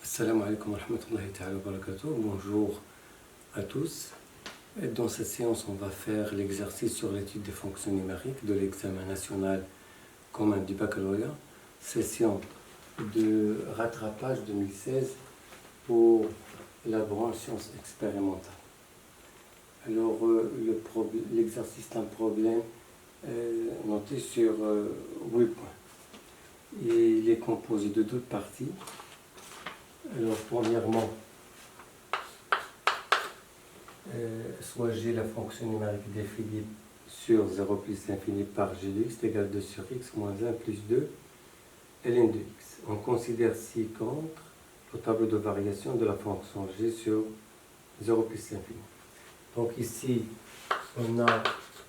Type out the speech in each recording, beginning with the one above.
Assalamu alaikum wa rahmatullahi ta'ala wa barakatuh. Bonjour à tous. Et dans cette séance, on va faire l'exercice sur l'étude des fonctions numériques de l'examen national commun du baccalauréat, session de rattrapage 2016 pour la branche sciences expérimentales. Alors, l'exercice est un problème noté sur 8 points. Il est composé de deux parties. Alors, premièrement, soit j'ai la fonction numérique définie sur 0 plus l'infini par g de x est égal à 2 sur x moins 1 plus 2 ln de x. On considère ci-contre au tableau de variation de la fonction g sur 0 plus l'infini. Donc ici, on a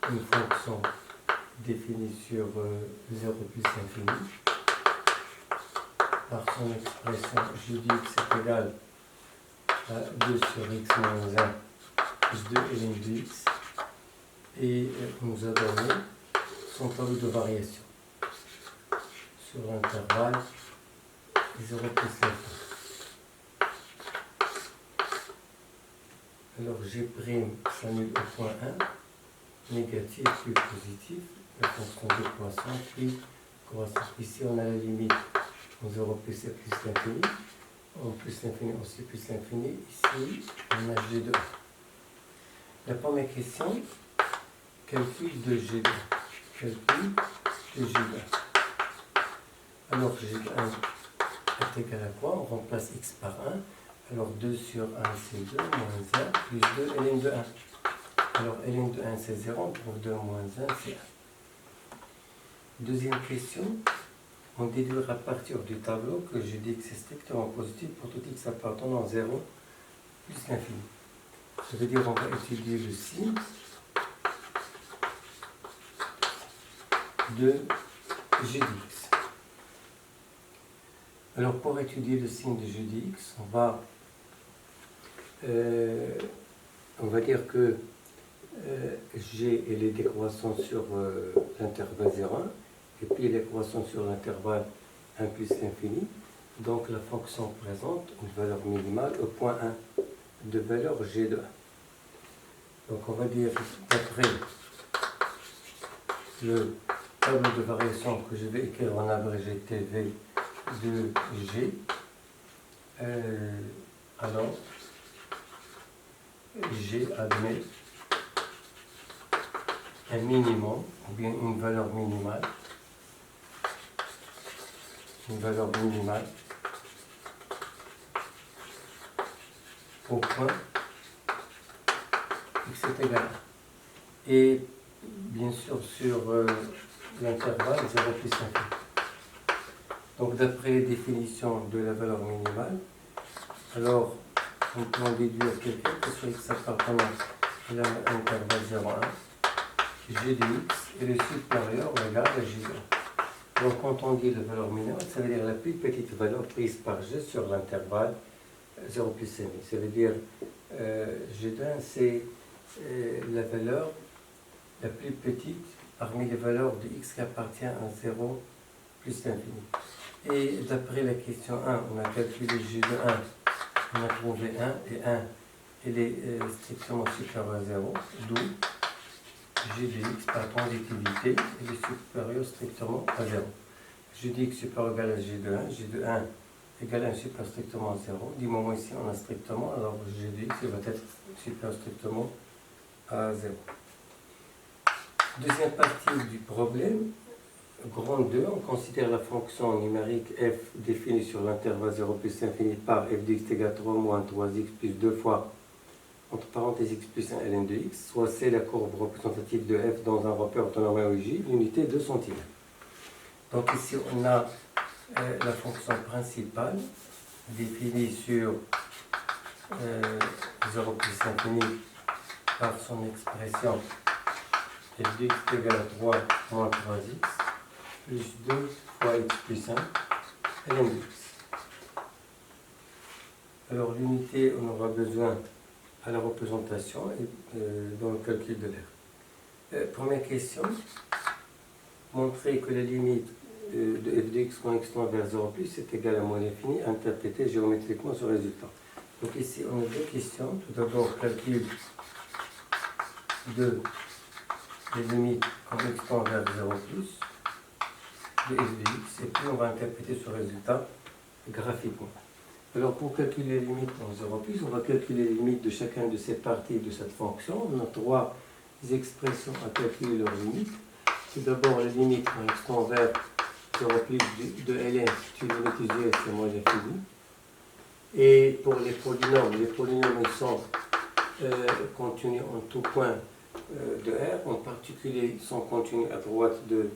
une fonction définie sur 0 plus l'infini par son expression g de x est égal à 2 sur x moins 1 plus 2 ln de x, et on nous a donné son tableau de variation sur l'intervalle 0 plus l'infini. Alors g' s'annule au point 1, négatif plus positif, la fonction décroissante puis croissante. Ici on a la limite en 0 plus et plus l'infini, en plus l'infini aussi plus l'infini. Ici on a g de 1. La première question, calcul de g de 1. Calcul de g de 1. Alors g de 1 est égal à quoi? On remplace x par 1. Alors 2 sur 1 c'est 2, moins 1, plus 2 ln de 1. Alors ln de 1 c'est 0, on trouve 2 moins 1 c'est 1. Deuxième question, on déduira à partir du tableau que g de x est strictement positif pour tout x appartenant à 0 plus l'infini. Ça veut dire qu'on va étudier le signe de g de x. Alors pour étudier le signe de g de x, on va dire que g elle est décroissante sur l'intervalle 0,1 et puis elle est croissante sur l'intervalle 1 plus l'infini. Donc la fonction présente une valeur minimale au point 1 de valeur g de 1. Donc on va dire d'après le tableau de variation que je vais écrire en abrégé TV de g, alors g admet un minimum ou bien une valeur minimale au point x est égal à 1. Et bien sûr sur l'intervalle 0 plus infini. Donc d'après les définitions de la valeur minimale, alors on peut en déduire quelqu'un que sur x appartenant à l'intervalle 0,1, g de x est le supérieur ou égal à g de 1. Donc quand on dit la valeur minimale, ça veut dire la plus petite valeur prise par g sur l'intervalle 0 plus infini. Ça veut dire g de 1 c'est la valeur la plus petite parmi les valeurs de x qui appartient à 0 plus l'infini. Et d'après la question 1, on a calculé g de 1, on a trouvé 1, et 1, il est strictement supérieur à 0, d'où g de x par transitivité, il est supérieur strictement à 0. G de x supérieur ou égal à g de 1 égale à 1 supérieur strictement à 0. Du moment ici on a strictement, alors g de x va être supérieur strictement à 0. Deuxième partie du problème, grand 2, on considère la fonction numérique f définie sur l'intervalle 0 plus infini par f de x égale 3 moins 3x plus 2 fois, entre parenthèses x plus 1 ln de x, soit c'est la courbe représentative de f dans un repère autonome OJ, l'unité de centimètre. Donc ici on a la fonction principale définie sur 0 plus infini par son expression f de x égale à 3 moins 3x plus 2 fois x plus 1 ln de x. Alors l'unité, on aura besoin à la représentation et dans le calcul de l'air. Première question, montrer que la limite de f de x quand x tend vers 0 plus est égal à moins l'infini, interpréter géométriquement ce résultat. Donc ici, on a deux questions. Tout d'abord, calcul de les limites quand x tend vers 0 plus de f de x, et puis on va interpréter ce résultat graphiquement. Alors pour calculer les limites en 0 plus, on va calculer les limites de chacune de ces parties de cette fonction. On a trois expressions à calculer leurs limites. Tout d'abord, les limites quand x tend vers 0 plus de ln, c'est une limite usuelle, c'est moins l'infini. Et pour les polynômes ils sont contenus en tout point de R, en particulier ils sont contenus à droite de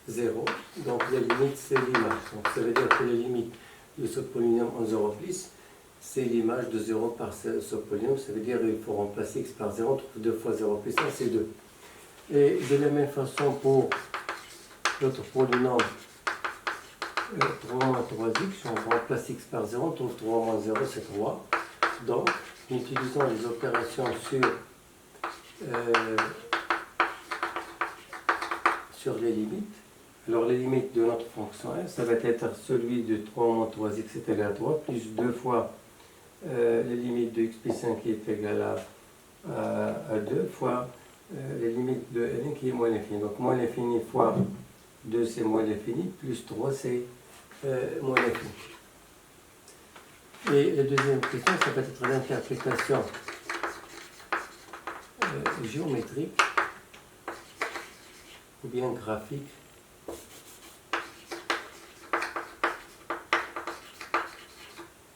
0. Donc la limite c'est l'image. Donc ça veut dire que les limites de ce polynôme en 0 plus, c'est l'image de 0 par ce polynôme. Ça veut dire qu'il faut remplacer x par 0, 2 fois 0 plus 1, c'est 2. Et de la même façon pour l'autre polynôme, 3 moins 3x, on remplace x par 0, on trouve 3 moins 0, c'est 3. Donc, en utilisant les opérations sur les limites, alors les limites de notre fonction f, ça va être celui de 3 moins 3x est égal à 3, plus 2 fois les limites de x plus 5 qui est égal à 2, fois les limites de ln qui est moins l'infini. Donc moins l'infini fois 2 c'est moins l'infini, plus 3 c'est moins l'infini. Et la deuxième question, ça va être l'interprétation géométrique ou bien graphique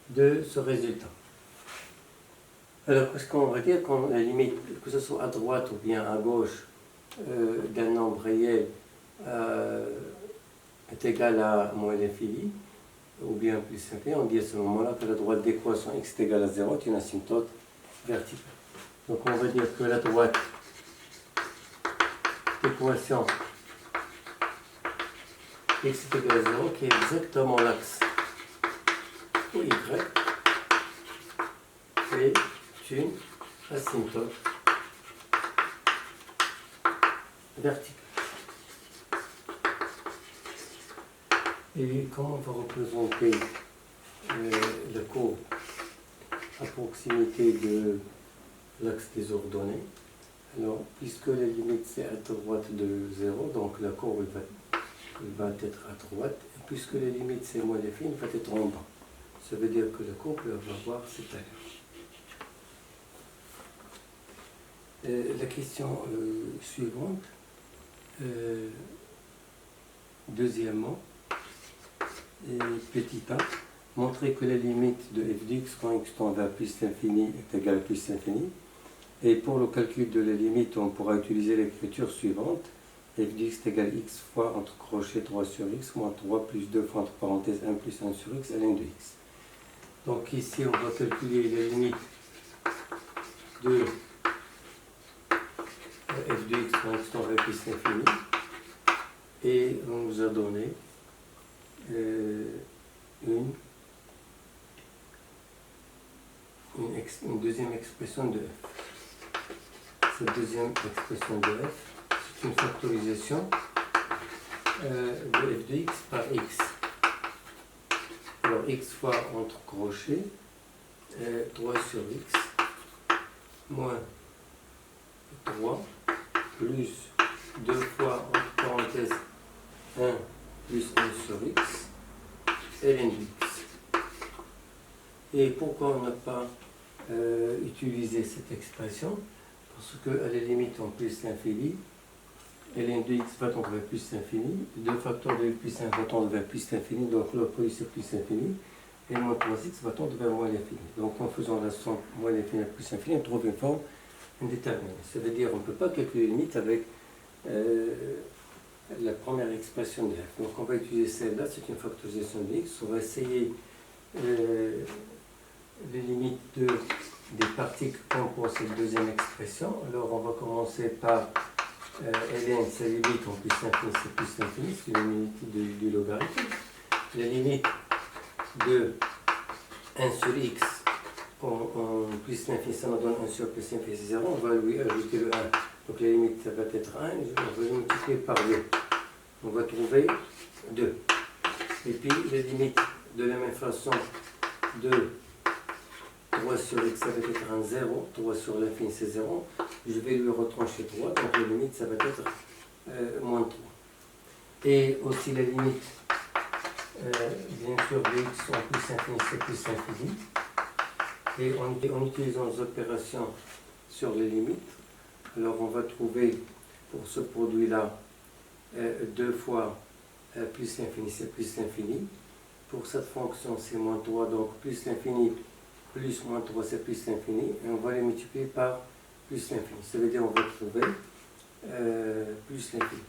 de ce résultat. Alors, qu'est-ce qu'on va dire quand la limite, que ce soit à droite ou bien à gauche d'un nombre réel est égale à moins l'infini, ou bien plus infini, on dit à ce moment-là que la droite d'équation x est égale à 0 est une asymptote verticale. Donc on va dire que la droite d'équation x est égal à 0, qui est exactement l'axe y, est une asymptote verticale. Et comment on va représenter la courbe à proximité de l'axe des ordonnées? Alors, puisque la limite c'est à droite de 0, donc la courbe va être à droite, et puisque la limite c'est moins l'infini, elle va être en bas. Ça veut dire que la courbe va avoir cette allure. La question suivante, deuxièmement, petit a, montrer que la limite de f de x quand x tend vers plus l'infini est égale à plus l'infini. Et pour le calcul de la limite, on pourra utiliser l'écriture suivante. F de x est égal à x fois entre crochets 3 sur x moins 3 plus 2 fois entre parenthèses 1 plus 1 sur x ln de x. Donc ici, on va calculer la limite de f de x quand x tend vers plus l'infini. Et on nous a donné une deuxième expression de f. Cette deuxième expression de f, c'est une factorisation de f de x par x. Alors x fois entre crochets, 3 sur x, moins 3, plus 2 fois entre parenthèses 1 plus 1 sur x, ln de x. Et pourquoi on n'a pas utilisé cette expression? Parce qu'à la limite en plus l'infini, ln de x va tendre vers plus l'infini, 2 facteurs de plus 1 va tendre vers plus l'infini, donc le produit c'est plus l'infini, et moins 3x va tendre vers moins l'infini. Donc en faisant la somme moins l'infini plus l'infini, on trouve une forme indéterminée. Ça veut dire qu'on ne peut pas calculer les limites avec la première expression de f. Donc on va utiliser celle-là, c'est une factorisation de x. On va essayer les limites des parties qui composent cette deuxième expression. Alors on va commencer par ln, sa limite en plus l'infini, c'est plus l'infini, c'est une limite du logarithme. La limite de 1 sur x en plus l'infini, ça me donne 1 sur plus l'infini, c'est 0. On va lui ajouter le 1. Donc la limite, ça va être 1, on va le multiplier par 2. on va trouver 2. Et puis les limites de la même façon de 3 sur x, ça va être un 0, 3 sur l'infini c'est 0, je vais lui retrancher 3, donc la limite ça va être moins 3. Et aussi la limite, bien sûr, de x en plus infini c'est plus infini. Et en utilisant les opérations sur les limites, alors on va trouver pour ce produit-là 2 fois plus l'infini c'est plus l'infini. Pour cette fonction c'est moins 3, donc plus l'infini plus moins 3 c'est plus l'infini. Et on va les multiplier par plus l'infini. Ça veut dire on va trouver plus l'infini.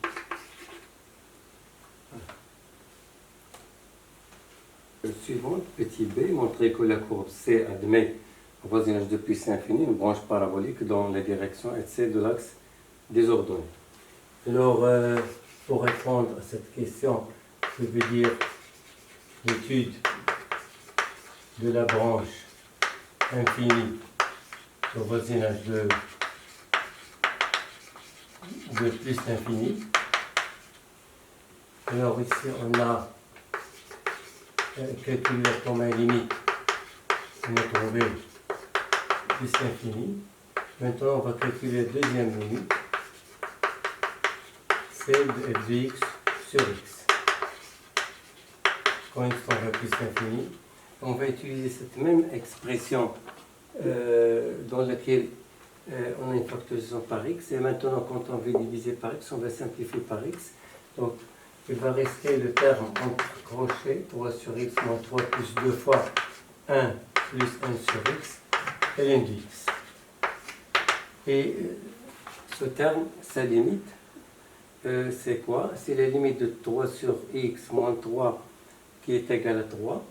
Suivante, petit b, montrer que la courbe C admet un voisinage de plus infini, une branche parabolique dans la direction et de l'axe des ordonnées. Alors, pour répondre à cette question, je veux dire l'étude de la branche infinie au voisinage de plus infini. Alors ici, on a calculé la première limite, on a trouvé plus l'infini. Maintenant, on va calculer la deuxième limite, celle de f de x sur x. Quand x tend vers plus l'infini, on va utiliser cette même expression dans laquelle on a une factorisation par x. Et maintenant, quand on veut diviser par x, on va simplifier par x. Donc, il va rester le terme entre crochets, 3 sur x moins 3 plus 2 fois 1 plus 1 sur x, ln de x. Et ce terme, sa limite, c'est quoi? C'est la limite de 3 sur x moins 3 qui est égal à 3,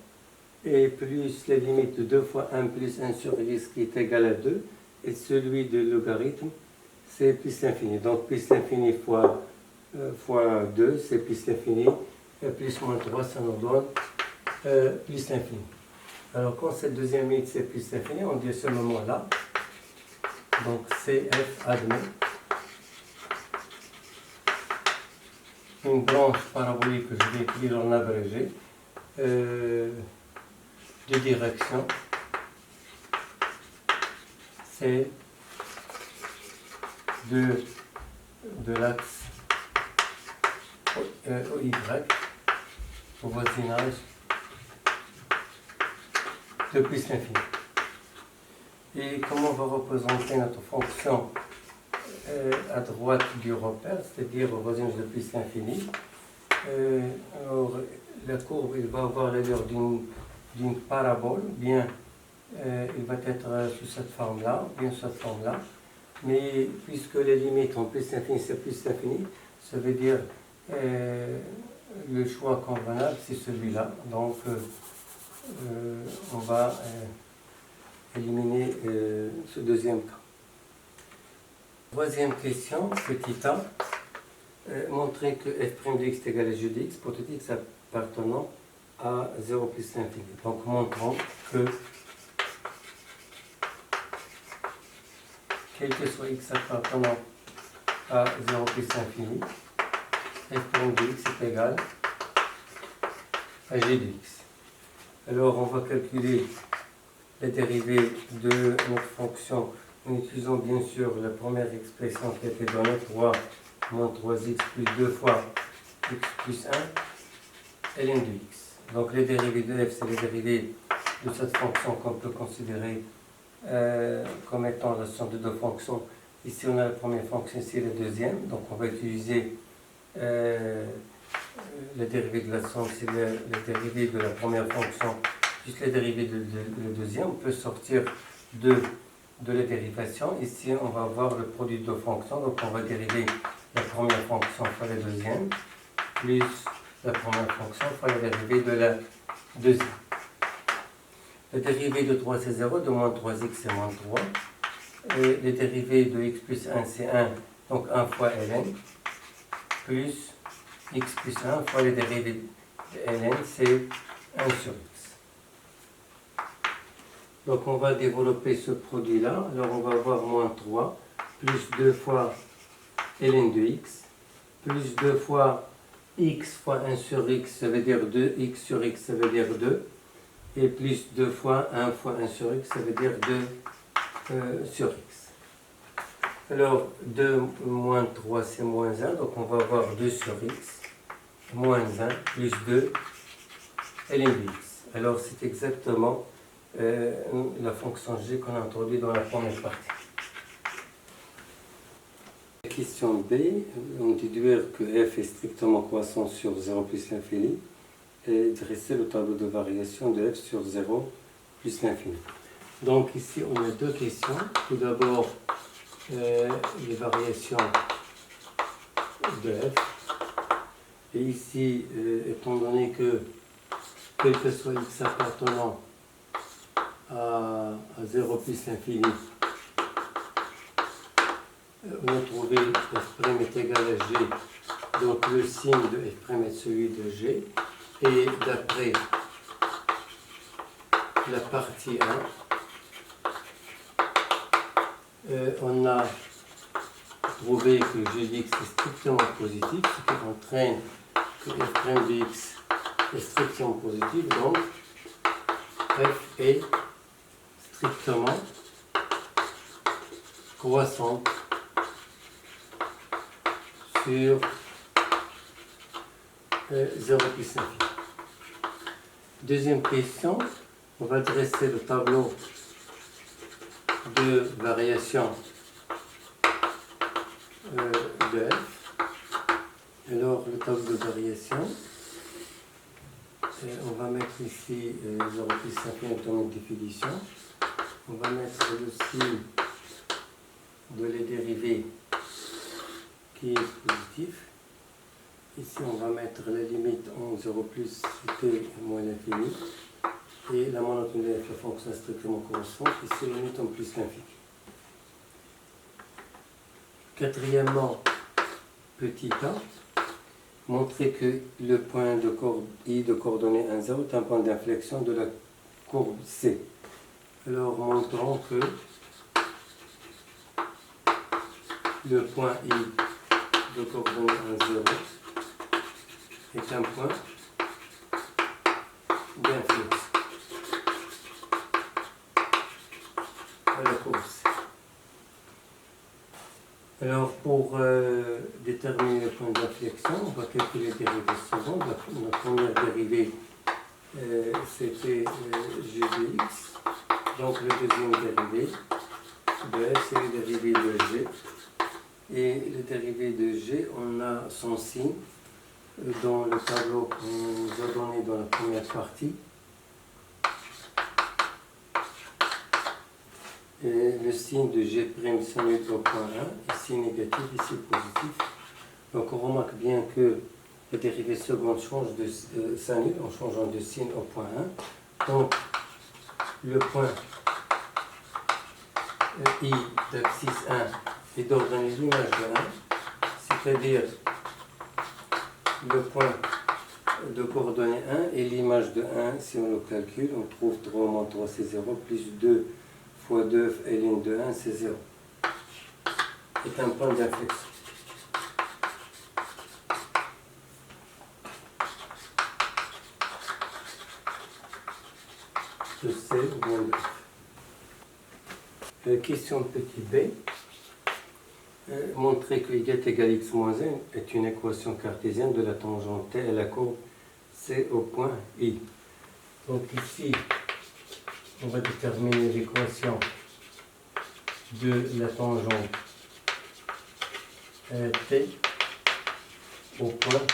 et plus la limite de 2 fois 1 plus 1 sur x qui est égal à 2, et celui de logarithme, c'est plus l'infini. Donc plus l'infini fois 2, c'est plus l'infini, plus moins 3, ça nous donne plus l'infini. Alors quand cette deuxième limite c'est plus l'infini, on dit à ce moment-là, donc CF admet une branche parabolique que je vais écrire en abrégé de direction c'est de l'axe OY au voisinage de plus l'infini. Et comment on va représenter notre fonction à droite du repère, c'est-à-dire au voisinage de plus l'infini? Alors, la courbe il va avoir l'allure d'une parabole, bien il va être sous cette forme-là, bien sous cette forme-là. Mais puisque les limites en plus l'infini c'est plus l'infini, ça veut dire le choix convenable c'est celui-là. Donc on va éliminer ce deuxième cas. Troisième question, petit a, montrer que f' de x est égal à g de x pour tout x appartenant à 0 plus l'infini. Donc montrons que quel que soit x appartenant à 0 plus l'infini, f' de x est égal à g de x. Alors on va calculer la dérivée de notre fonction en utilisant bien sûr la première expression qui a été donnée, 3 moins 3x plus 2 fois x plus 1 ln de x. Donc les dérivées de f, c'est les dérivées de cette fonction qu'on peut considérer comme étant la somme de deux fonctions. Ici on a la première fonction, ici la deuxième. Donc on va utiliser la dérivée de la somme, c'est la dérivée de la première fonction plus la dérivée de la deuxième. On peut sortir de la dérivation. Ici on va avoir le produit de deux fonctions. Donc on va dériver la première fonction fois la deuxième plus la première fonction fois la dérivée de la deuxième. La dérivée de 3 c'est 0, de moins 3x c'est moins 3. Et la dérivée de x plus 1 c'est 1, donc 1 fois ln, plus x plus 1 fois la dérivée de ln, c'est 1 sur x. Donc on va développer ce produit-là. Alors on va avoir moins 3, plus 2 fois ln de x, plus 2 fois x fois 1 sur x, ça veut dire 2x sur x, ça veut dire 2. Et plus 2 fois 1 fois 1 sur x, ça veut dire 2 sur x. Alors 2 moins 3, c'est moins 1, donc on va avoir 2 sur x, moins 1, plus 2, ln de x. Alors c'est exactement la fonction g qu'on a introduite dans la première partie. Question B, on déduire que f est strictement croissant sur 0 plus l'infini et dresser le tableau de variation de f sur 0 plus l'infini. Donc ici on a deux questions. Tout d'abord les variations de f. Et ici, étant donné que quel que soit x appartenant à 0 plus l'infini, on a trouvé f' est égal à g, donc le signe de f' est celui de g, et d'après la partie 1, on a trouvé que g de x est strictement positif, ce qui entraîne que f' de x est strictement positif, donc f est strictement croissante sur 0 plus l'infini. Deuxième question, on va dresser le tableau de variation de f. Alors le tableau de variation, on va mettre ici 0 plus l'infini comme définition. On va mettre le signe de les dérivés qui est positif. Ici, on va mettre la limite en 0 plus t moins l'infini. Et la monotone de f, la fonction strictement croissante. Ici, la limite en plus l'infini. Quatrièmement, petit a, montrer que le point de I de coordonnée 1, 0 est un point d'inflexion de la courbe C. Alors, montrons que le point I de coordonnée 1, 0 est un point d'inflexion à la courbe C. Alors, pour déterminer le point d'inflexion, on va calculer les dérivées suivantes. La première dérivée, c'était g de x. Donc, le deuxième dérivé de f, c'est le dérivé de g. Et le dérivé de g, on a son signe dans le tableau qu'on nous a donné dans la première partie. Et le signe de g' s'annule au point 1, ici négatif, ici positif. Donc on remarque bien que la dérivée seconde change s'annule en changeant de signe au point 1. Donc le point I d'abscisse 1 est d'ordonner l'image de 1, c'est-à-dire le point de coordonnée 1 et l'image de 1, si on le calcule, on trouve 3 moins 3 c'est 0, plus 2 fois 2 ln de 1 c'est 0. C'est un point d'inflexion. De C ou bien de F. Question petit b. Montrer que y est égal x moins 1 est une équation cartésienne de la tangente T à la courbe C au point I. Donc ici, on va déterminer l'équation de la tangente T au point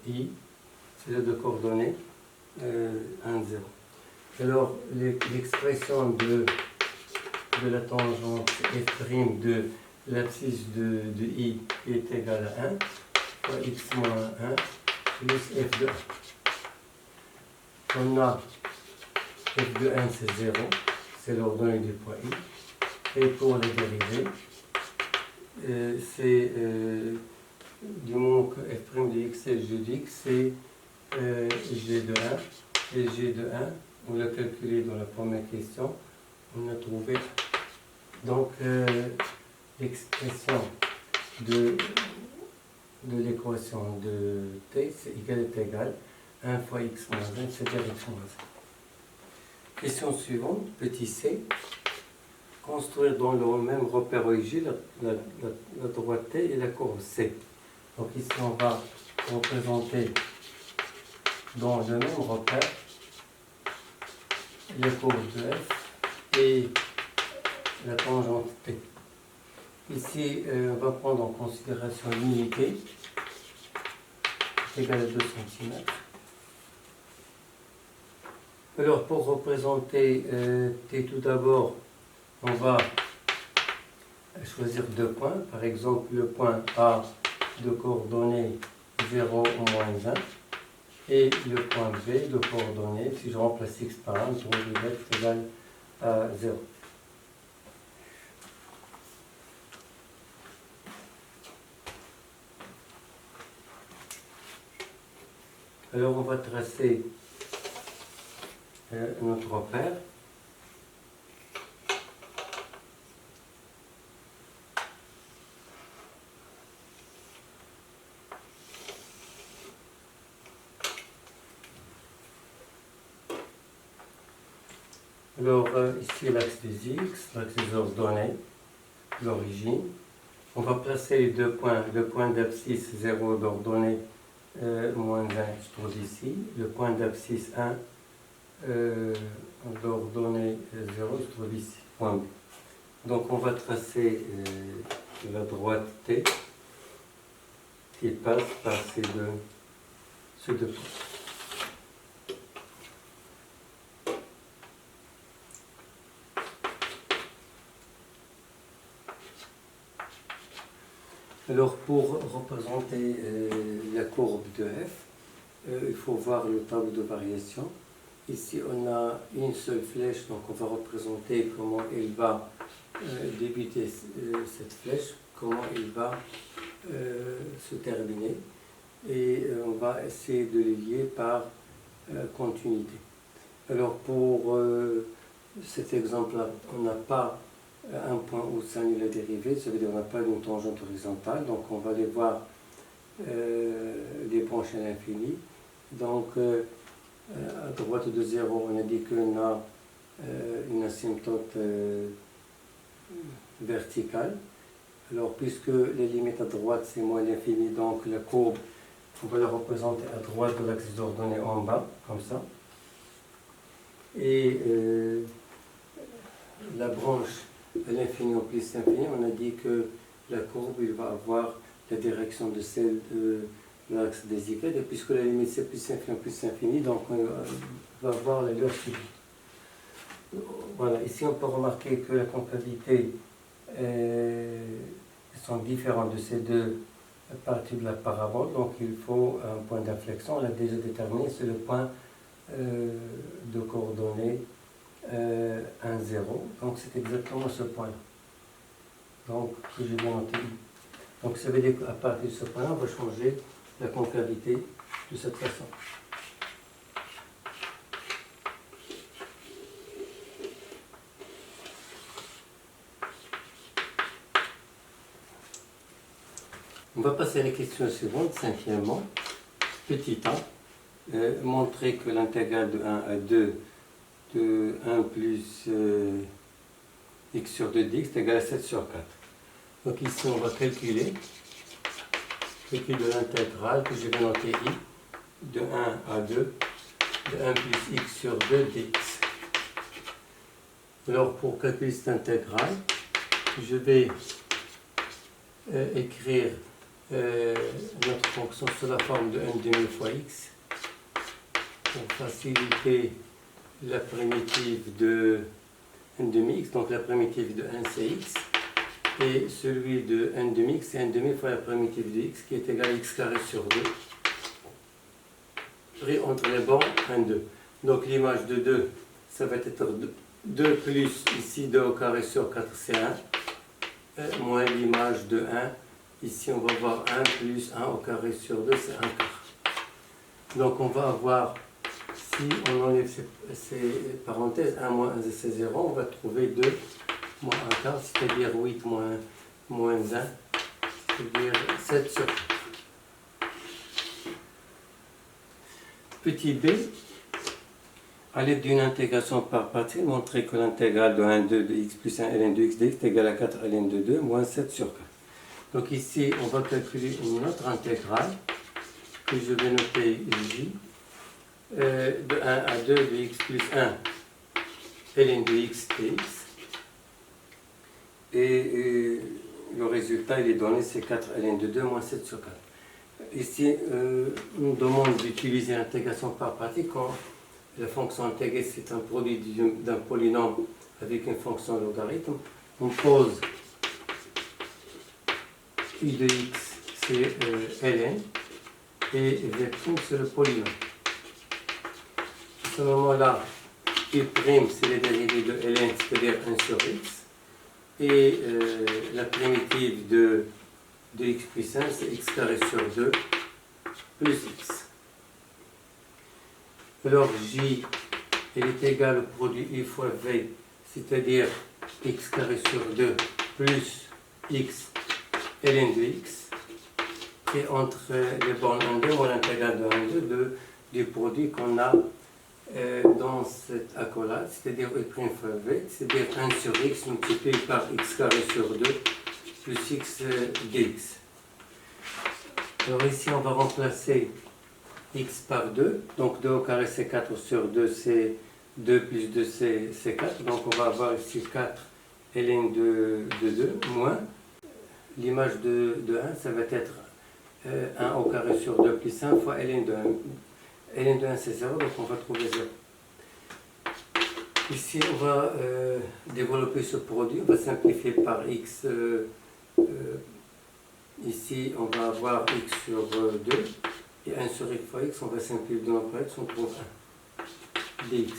I, c'est de coordonnées 1, 0. Alors, l'expression de la tangente f' de l'abscisse de I est égale à 1, fois x moins 1, plus f de 1. On a f de 1, c'est 0, c'est l'ordonnée du point I. Et pour les dérivés, c'est du moment que f' de x et g de x, c'est g de 1. Et g de 1, on l'a calculé dans la première question, on a trouvé donc l'expression de de l'équation de t, c'est égal à 1 fois x moins 1, c'est-à-dire x moins 1. Question suivante, petit c. Construire dans le même repère OIG la droite T et la courbe C. Donc ici on va représenter dans le même repère les courbes de F et la tangente T. Ici on va prendre en considération l'unité égale à 2 cm. Alors pour représenter T tout d'abord, on va choisir deux points, par exemple le point A de coordonnées 0 ou moins 1 et le point B de coordonnées, si je remplace x par 1, je trouve x égale à 0. Alors on va tracer notre repère. Alors ici l'axe des x, l'axe des ordonnées, l'origine. On va placer les deux points, le point d'abscisse 0 d'ordonnée moins 1 se trouve ici, le point d'abscisse 1 d'ordonnée 0 se trouve ici, point B. Donc on va tracer la droite T qui passe par ces deux points. Alors pour représenter la courbe de f, il faut voir le tableau de variation. Ici on a une seule flèche, donc on va représenter comment il va débuter cette flèche, comment il va se terminer. Et on va essayer de les lier par continuité. Alors pour cet exemple-là, on n'a pas un point où s'annule la dérivée, ça veut dire qu'on n'a pas une tangente horizontale, donc on va aller voir les branches à l'infini. Donc à droite de 0, on a dit qu'on a une asymptote verticale. Alors puisque les limites à droite c'est moins l'infini, donc la courbe, on va la représenter à droite de l'axe des ordonnées en bas, comme ça. Et la branche à l'infini au plus infini, on a dit que la courbe il va avoir la direction de celle de l'axe des y, et puisque la limite c'est plus infini, donc on va avoir la leur suivante. Voilà, ici on peut remarquer que la concavité sont différentes de ces deux parties de la parabole, donc il faut un point d'inflexion, on l'a déjà déterminé, c'est le point de coordonnées 1, 0, donc c'est exactement ce point-là. Donc, que j'ai bien noté. Donc, ça veut dire qu'à partir de ce point-là, on va changer la concavité de cette façon. On va passer à la question suivante, cinquièmement. Petit a, montrer que l'intégrale de 1 à 2 de 1 plus x sur 2 dx est égal à 7 sur 4. Donc ici on va calculer de l'intégrale que je vais noter i de 1 à 2 de 1 plus x sur 2 dx. Alors pour calculer cette intégrale, je vais écrire notre fonction sous la forme de 1/2 fois x pour faciliter la primitive de 1/2x, donc la primitive de 1 c'est x, et celui de 1/2x c'est 1/2 fois la primitive de x qui est égale à x carré sur 2, pris entre les bords 1, 2. Donc l'image de 2, ça va être 2 plus ici 2 au carré sur 4 c'est 1, moins l'image de 1, ici on va avoir 1 plus 1 au carré sur 2 c'est 1 quart. Donc on va avoir, si on enlève ces parenthèses, 1 moins 1 c'est 0, on va trouver 2 moins 1 quart, c'est-à-dire 8 moins 1, c'est-à-dire 7 sur 4. Petit b, à l'aide d'une intégration par partie, montrer que l'intégrale de 1,2 de x plus 1 ln de x dx est égale à 4 ln de 2 moins 7 sur 4. Donc ici, on va calculer une autre intégrale que je vais noter j, de 1 à 2 de x plus 1 ln de x dx. Et le résultat, il est donné, c'est 4 ln de 2 moins 7 sur 4. Ici, on nous demande d'utiliser l'intégration par partie quand la fonction intégrée, c'est un produit d'un polynôme avec une fonction logarithme. On pose i de x, c'est ln, et v', c'est le polynôme. À ce moment-là, i', c'est les dérivés de ln, c'est-à-dire 1 sur x. Et la primitive de x plus 1, c'est x carré sur 2 plus x. Alors j, elle est égale au produit i fois v, c'est-à-dire x carré sur 2 plus x ln de x. Et entre les bornes 1, 2, on l'intégrale de 1, 2 du produit qu'on a dans cette accolade, c'est-à-dire i' fois v, c'est-à-dire 1 sur x multiplié par x carré sur 2 plus x dx. Alors ici, on va remplacer x par 2, donc 2 au carré c'est 4 sur 2, c'est 2 plus 2 c'est 4, donc on va avoir ici 4 ln de 2 moins l'image de 1, ça va être 1 au carré sur 2 plus 1 fois ln de 1. ln de 1 c'est 0, donc on va trouver 0. Ici on va développer ce produit, on va simplifier par x. Ici on va avoir x sur 2 et 1 sur x fois x, on va simplifier de notre x, on trouve 1 dx.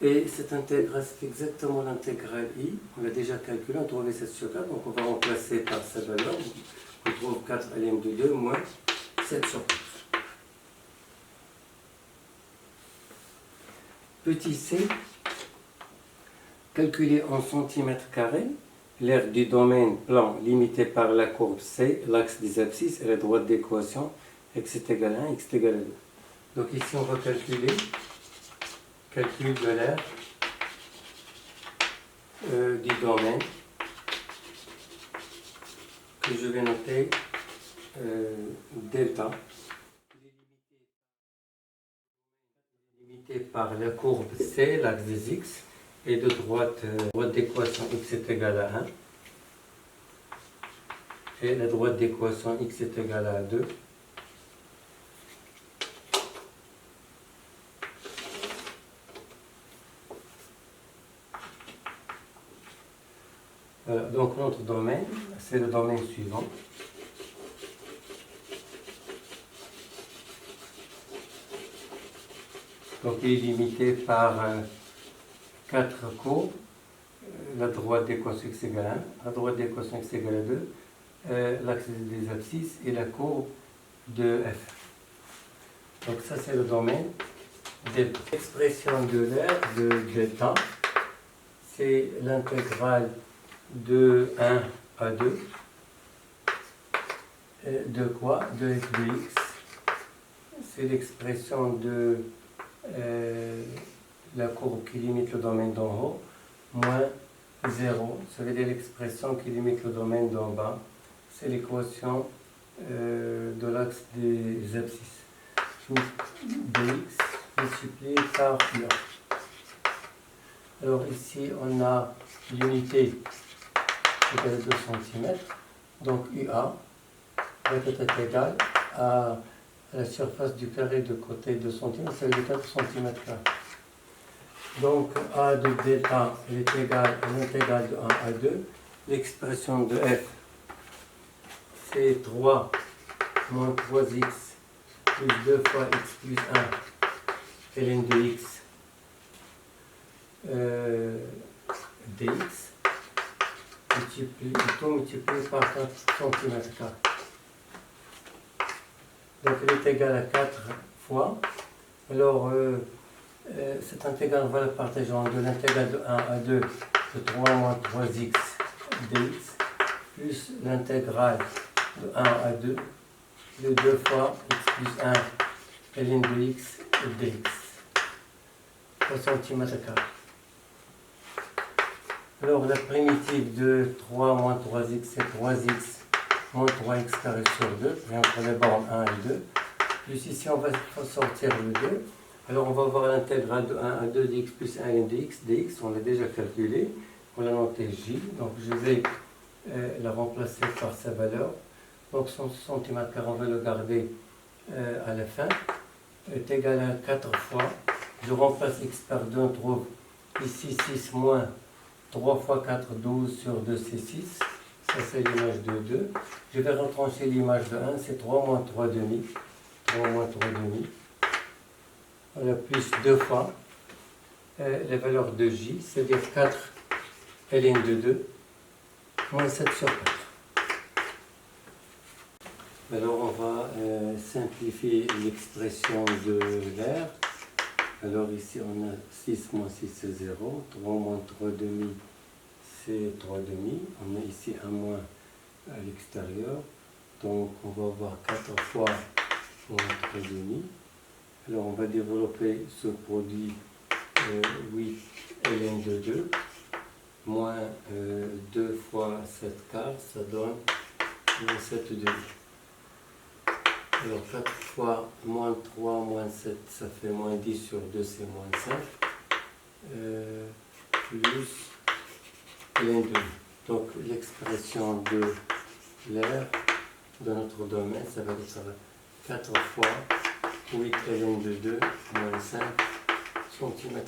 Et cette intégrale, c'est exactement l'intégrale i, on l'a déjà calculé, on trouvait 7 sur 4, donc on va remplacer par sa valeur, on trouve 4 ln de 2 moins 7 sur 4. Petit c, calculer en centimètres carrés l'aire du domaine plan limité par la courbe C, l'axe des abscisses et la droite d'équation x est égal à 1, x est égal à 2. Donc ici on va calculer calcul de l'aire du domaine que je vais noter delta. Limité par la courbe C, l'axe des x, et de droite d'équation x est égal à 1. Et la droite d'équation x est égale à 2. Voilà, donc notre domaine, c'est le domaine suivant. Donc il est limité par 4 courbes. La droite d'équation x égale à 1, la droite d'équation x égale à 2, l'axe des abscisses et la courbe de f. Donc ça c'est le domaine delta. L'expression de l'aire de delta, c'est l'intégrale de 1 à 2 de quoi? De f de x. C'est l'expression de la courbe qui limite le domaine d'en haut, moins 0, ça veut dire l'expression qui limite le domaine d'en bas. C'est l'équation de l'axe des abscisses. dx multiplié par ua. Alors ici, on a l'unité égale à 2 cm. Donc ua va être égal à la surface du carré de côté de cm, ça veut dire 4 cm carrés. Donc a de delta est égal à l'intégrale de 1 à 2. L'expression de f, c'est 3 moins 3x plus 2 fois x plus 1 ln de x dx multiplié par 4 cm². Donc elle est égale à 4 fois. Alors cette intégrale, on va la partager en deux. L'intégrale de 1 à 2 de 3 moins 3x dx plus l'intégrale de 1 à 2 de 2 fois x plus 1 ln de x dx, 3 cm². Alors la primitive de 3 moins 3x, c'est 3x moins 3x carré sur 2, et entre les bornes 1 et 2. Plus ici, on va sortir le 2. Alors on va voir l'intégrale de 1 à 2 dx plus 1 ln dx. On l'a déjà calculé. On l'a noté j. Donc je vais la remplacer par sa valeur. Donc 100 cm², on va le garder à la fin. Est égal à 4 fois. Je remplace x par 2. On trouve ici 6 moins 3 fois 4, 12 sur 2, c'est 6. Ça, c'est l'image de 2. Je vais retrancher l'image de 1. C'est 3 moins 3 demi. 3 moins 3 demi. Voilà, plus 2 fois la valeur de j, c'est-à-dire 4 ln de 2, moins 7 sur 4. Alors, on va simplifier l'expression de l'air. Alors, ici, on a 6 moins 6, c'est 0. 3 moins 3 demi, c'est 3 demi. On a ici un moins à l'extérieur. Donc, on va avoir 4 fois moins 3 demi. Alors, on va développer ce produit 8 ln de 2 moins 2 fois 7 quarts, ça donne moins 7 demi. Alors 4 fois moins 3 moins 7, ça fait moins 10 sur 2, c'est moins 5. Plus ln de 2. Donc l'expression de l'air de notre domaine, ça va être 4 fois 8 ln de 2 moins 5 cm².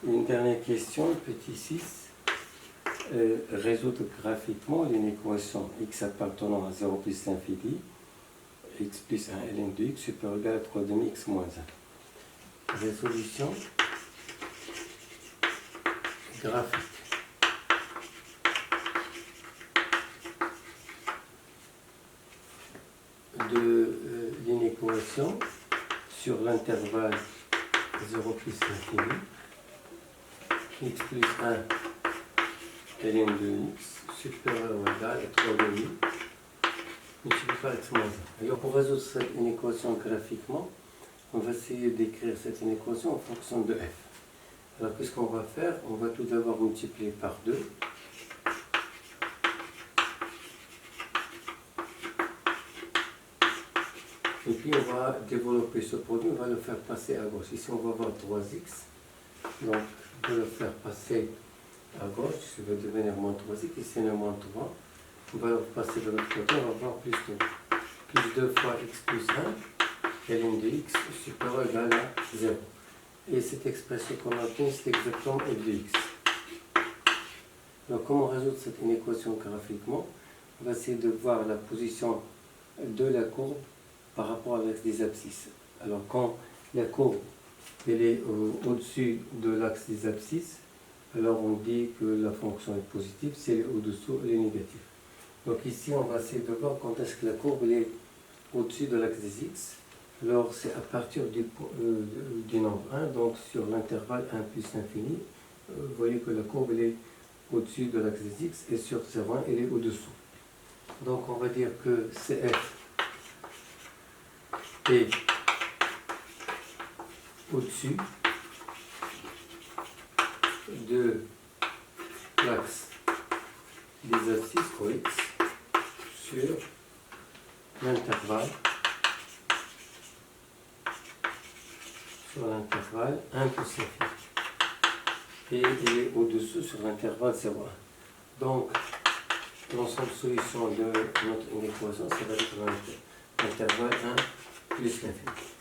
Une dernière question, petit 6. Résoudre graphiquement une équation x appartenant à 0 plus l'infini, x plus 1 ln de x supérieur ou égal à 3 demi x moins 1. Résolution graphique. De l'inéquation sur l'intervalle 0 plus l'infini, x plus 1 ln de x supérieur ou égal à 3 demi multiplié par x moins 1. Alors pour résoudre cette inéquation graphiquement, on va essayer d'écrire cette inéquation en fonction de f. Alors qu'est-ce qu'on va faire? On va tout d'abord multiplier par 2. Et puis on va développer ce produit, on va le faire passer à gauche. Ici on va avoir 3x. Donc on va le faire passer à gauche, ça va devenir moins 3x. Ici on a moins 3. On va le passer de l'autre côté, on va avoir plus 2. Plus 2 fois x plus 1, ln de x supérieur ou égal à 0. Et cette expression qu'on a obtenue, c'est exactement f de x. Donc comment résoudre cette inéquation graphiquement? On va essayer de voir la position de la courbe par rapport à l'axe des abscisses. Alors quand la courbe elle est au-dessus de l'axe des abscisses, alors on dit que la fonction est positive, si elle est au-dessous, elle est négative. Donc ici on va essayer de voir quand est-ce que la courbe elle est au-dessus de l'axe des x. Alors c'est à partir du nombre 1, donc sur l'intervalle 1 plus l'infini, vous voyez que la courbe elle est au-dessus de l'axe des x et sur 0,1 elle est au-dessous. Donc on va dire que CF est au-dessus de l'axe des abscisses OX sur l'intervalle 1 plus l'infini. Et il est au-dessous sur l'intervalle 0,1. Donc l'ensemble de solution de notre inéquation, ça va être l'intervalle 1 plus l'infini.